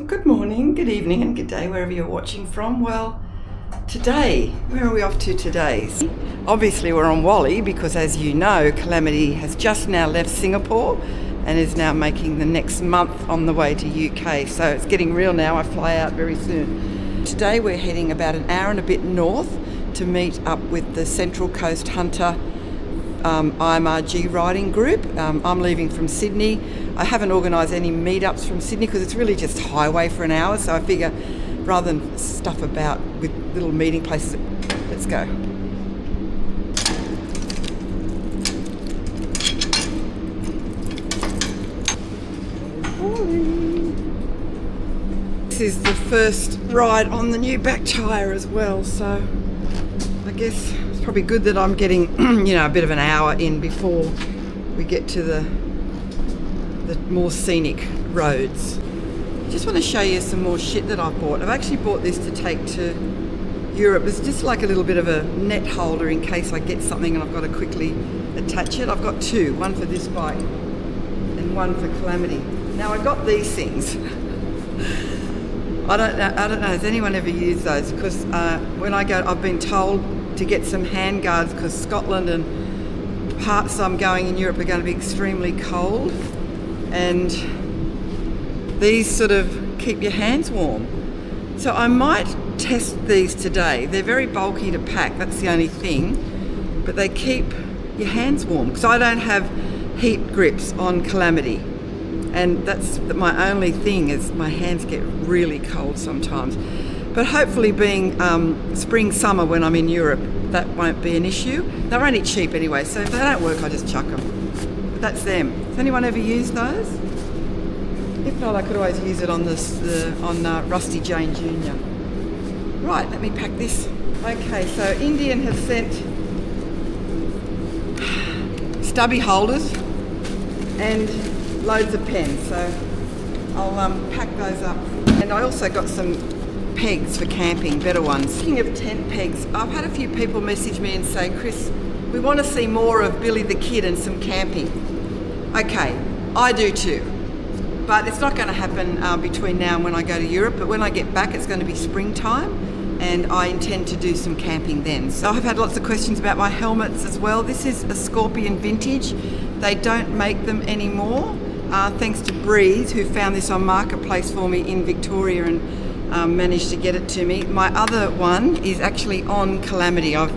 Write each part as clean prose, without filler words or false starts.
Good morning, good evening and good day wherever you're watching from. Well, today, where are we off to today? Obviously we're on WALLY because, as you know, Calamity has just now left Singapore and is now making the next month on the way to UK. So it's getting real now. I fly out very soon. Today we're heading about an hour and a bit north to meet up with the Central Coast Hunter IMRG riding group. I'm leaving from Sydney. I haven't organised any meetups from Sydney because it's really just highway for an hour, so I figure rather than stuff about with little meeting places, let's go. This is the first ride on the new back tyre as well, so I guess it's probably good that I'm getting a bit of an hour in before we get to the more scenic roads. Just want to show you some more shit that I've bought. I've actually bought this to take to Europe. It's just like a little bit of a net holder in case I get something and I've got to quickly attach it. I've got two, one for this bike and one for Calamity. Now I got these things. I don't know, has anyone ever used those? Because when I go, I've been told to get some hand guards because Scotland and parts I'm going in Europe are going to be extremely cold, and these sort of keep your hands warm. So I might test these today. They're very bulky to pack, that's the only thing, but they keep your hands warm because I don't have heat grips on Calamity, and that's my only thing is my hands get really cold sometimes. But hopefully being spring, summer when I'm in Europe, that won't be an issue. They're only cheap anyway, so if they don't work, I just chuck them. But that's them. Has anyone ever used those? If not, I could always use it on on Rusty Jane Jr. Right, let me pack this. Okay, so Indian has sent stubby holders and loads of pens, so I'll pack those up. And I also got some pegs for camping, better ones. Speaking of tent pegs, I've had a few people message me and say, Chris, we want to see more of Billy the Kid and some camping. Okay, I do too, but it's not going to happen between now and when I go to Europe, but when I get back it's going to be springtime and I intend to do some camping then. So I've had lots of questions about my helmets as well. This is a Scorpion vintage. They don't make them anymore, thanks to Breeze, who found this on Marketplace for me in Victoria and managed to get it to me. My other one is actually on Calamity. I've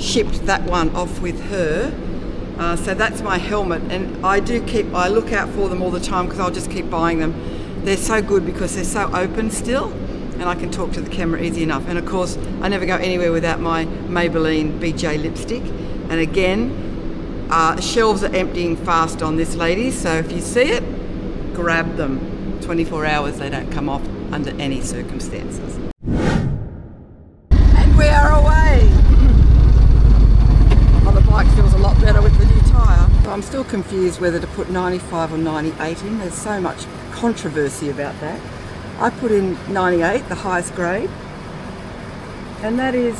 shipped that one off with her. So that's my helmet, and I look out for them all the time because I'll just keep buying them. They're so good because they're so open still and I can talk to the camera easy enough. And of course, I never go anywhere without my Maybelline BJ lipstick. And again, shelves are emptying fast on this, ladies, so if you see it, grab them. 24 hours, they don't come off under any circumstances. And we are away! Oh, the bike feels a lot better with the new tyre. I'm still confused whether to put 95 or 98 in. There's so much controversy about that. I put in 98, the highest grade, and that is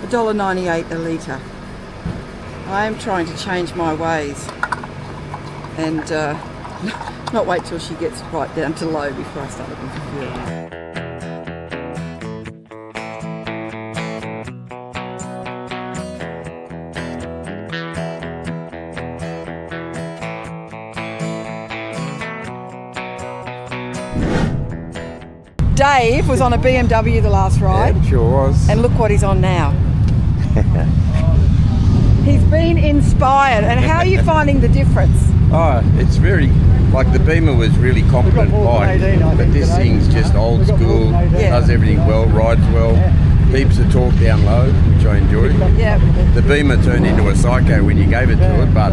$1.98 a litre. I am trying to change my ways and not wait till she gets right down to low before I start looking for fuel. Dave was on a BMW the last ride. Yeah, sure was. And look what he's on now. He's been inspired. And how are you finding the difference? Oh, it's very, like the Beamer was really competent bike, but this thing's just old school, does everything well, rides well, heaps of torque down low, which I enjoy. Yeah. The Beamer turned into a psycho when you gave it to it, but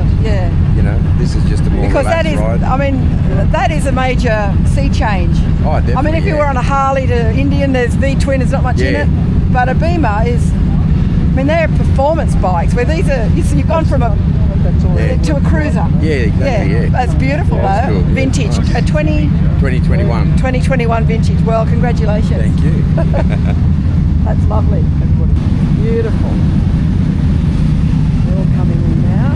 you know, this is just a more relaxed ride. I mean, that is a major sea change. Oh, definitely. I mean, if you were on a Harley to Indian, there's V-twin, there's not much in it, but a Beamer is, I mean, they're performance bikes, where these are, you've gone from a to a cruiser. Yeah, exactly, yeah. That's beautiful though. Cool, vintage. Nice. 2021. 2021 vintage. Well, congratulations. Thank you. That's lovely. Beautiful. They're all coming in now.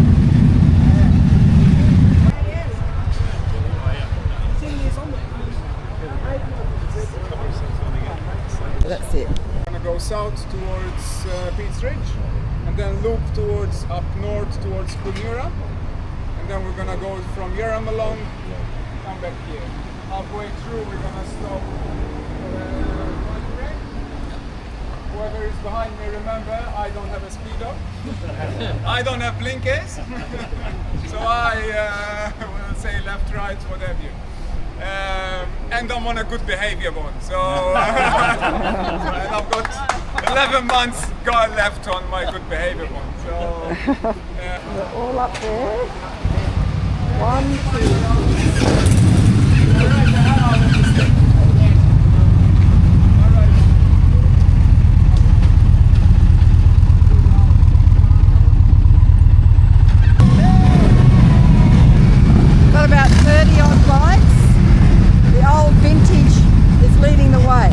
towards Pete's Ridge, and then loop towards up north towards Kulmura, and then we're gonna go from Yarramalong, come back here. Halfway through, we're gonna stop. Whoever is behind me, remember, I don't have a speedo. I don't have blinkers. So I will say left, right, whatever you. And I'm on a good behavior one. So and I've got 11 months left on my good behavior one. So They're all up there. 1, 2. Got about 30 odd bikes. The old vintage is leading the way.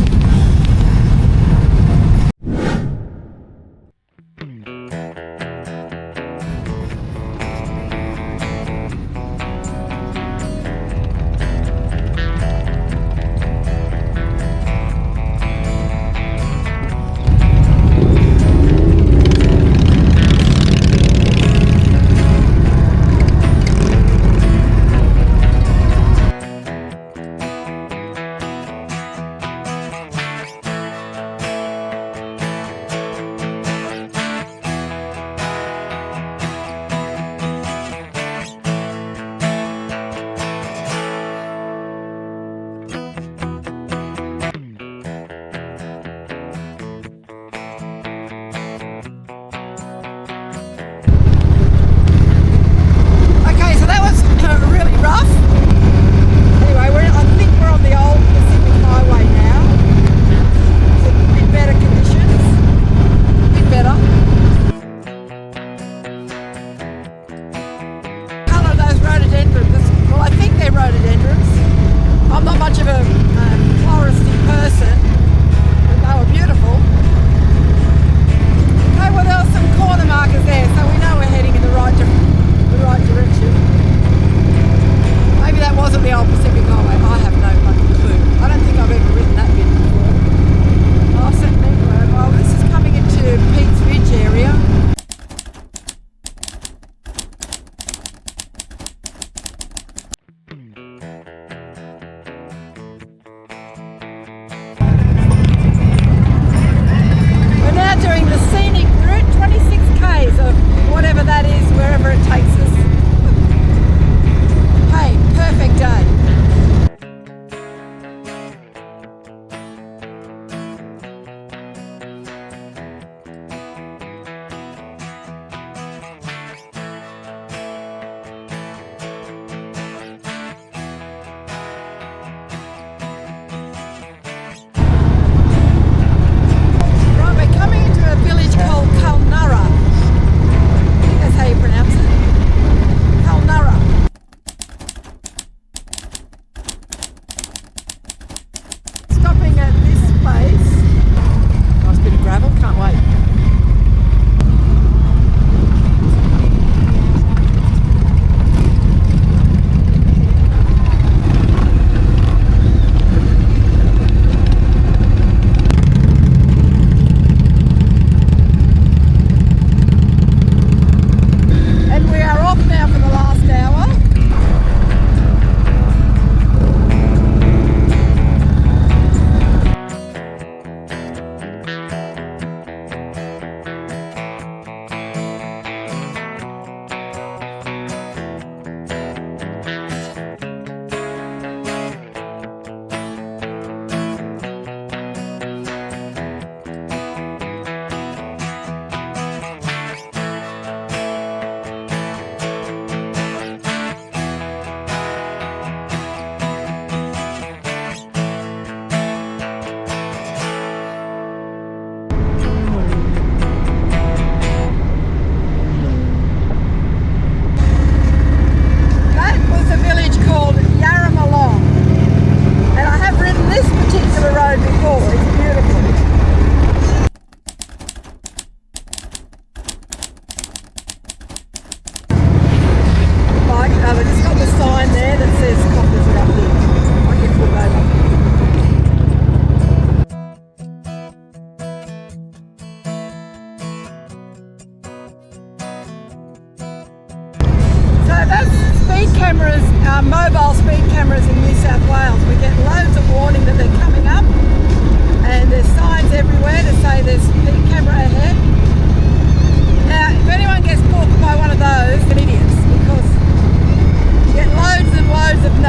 Doing the scenic route, 26 k's of whatever that is, wherever it takes us.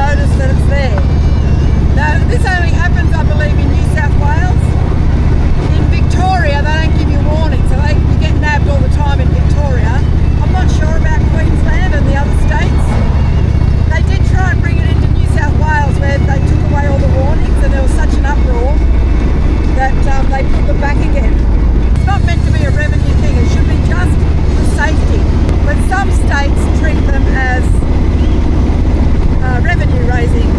notice that it's there. Now, this only happens, I believe, in New South Wales. In Victoria, they don't give you warning, so you get nabbed all the time in Victoria. I'm not sure about Queensland and the other states. They did try and bring it into New South Wales where they took away all the warnings and there was such an uproar that they put them back again. It's not meant to be a revenue thing, it should be just for safety. But some states treat them as revenue raising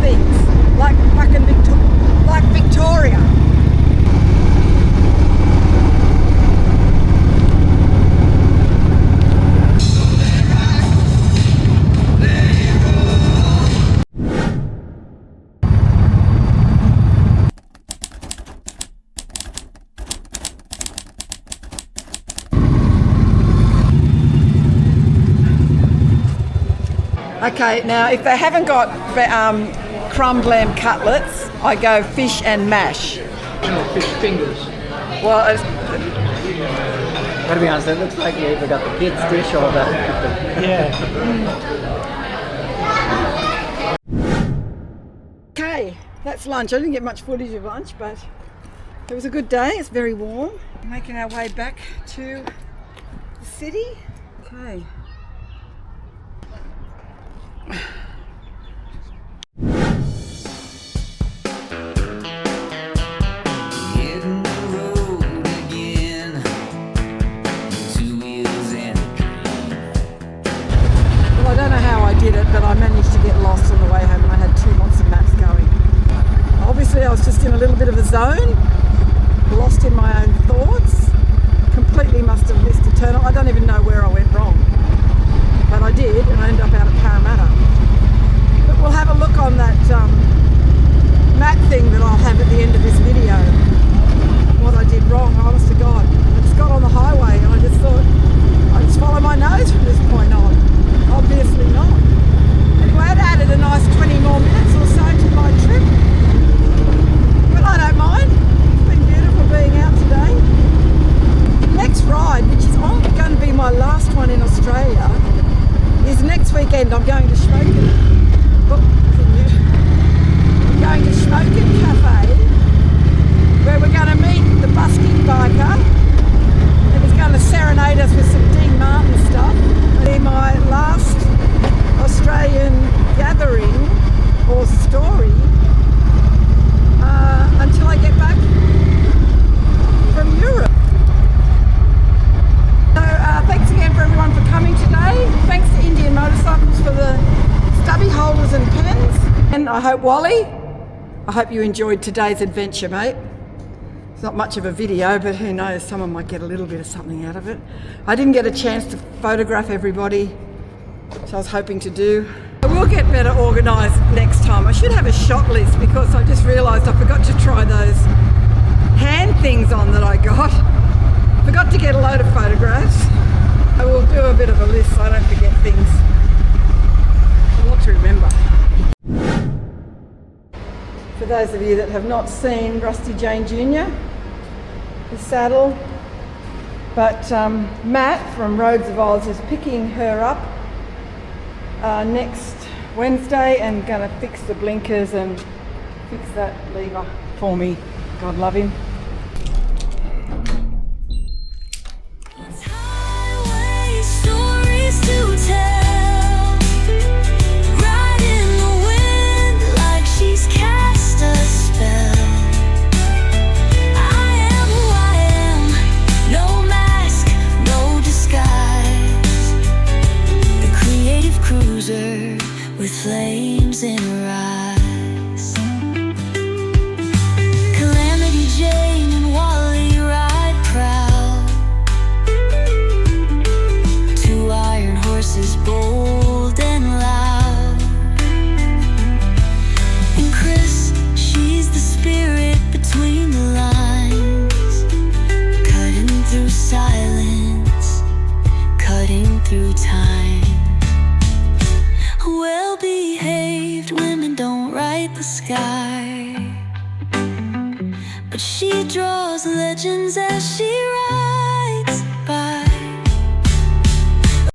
things, like fucking Victoria. Okay, now if they haven't got crumbed lamb cutlets, I go fish and mash. Fish fingers. Well, Gotta be honest, it looks like you either got the kids' dish or the... Yeah. okay, that's lunch. I didn't get much footage of lunch, but it was a good day. It's very warm. Making our way back to the city. Okay. But I managed to get lost on the way home and I had 2 months of maps going. Obviously I was just in a little bit of a zone, lost in my own thoughts, completely must have missed a turn. I don't even know where I went wrong, but I did, and I ended up out of Parramatta. But we'll have a look on that map thing that I'll have at the end of this video, what I did wrong, honest to God. I just got on the highway and I just thought, I just follow my nose from this point on. Obviously not. Anyway, it added a nice 20 more minutes or so to my trip. But I don't mind. It's been beautiful being out today. Next ride, which is going to be my last one in Australia, is next weekend. I'm going to Smokin'. I'm going to Smokin' Cafe, where we're going to meet the busking biker, and he's going to serenade us with some Dean Martin stuff. It'll be my last Australian gathering or story until I get back from Europe. So thanks again for everyone for coming today. Thanks to Indian Motorcycles for the stubby holders and pens. And I hope, Wally, I hope you enjoyed today's adventure, mate. It's not much of a video, but who knows, someone might get a little bit of something out of it. I didn't get a chance to photograph everybody, so I was hoping to do. I will get better organised next time. I should have a shot list because I just realised I forgot to try those hand things on that I got. Forgot to get a load of photographs. I will do a bit of a list so I don't forget things. A lot to remember. For those of you that have not seen Rusty Jane Jr., the saddle, but Matt from Roads of Oz is picking her up next Wednesday and going to fix the blinkers and fix that lever for me. God love him. Highway stories to tell, ride in the wind like she's cast a spell. I am who I am, no mask, no disguise. The creative cruiser with flames in her eyes. Calamity Jane and Wally ride proud. 2 iron horses, bold and loud. And Chris, she's the spirit between the lines, cutting through silence, cutting through time. Well-behaved women don't write the sky, but she draws legends as she rides.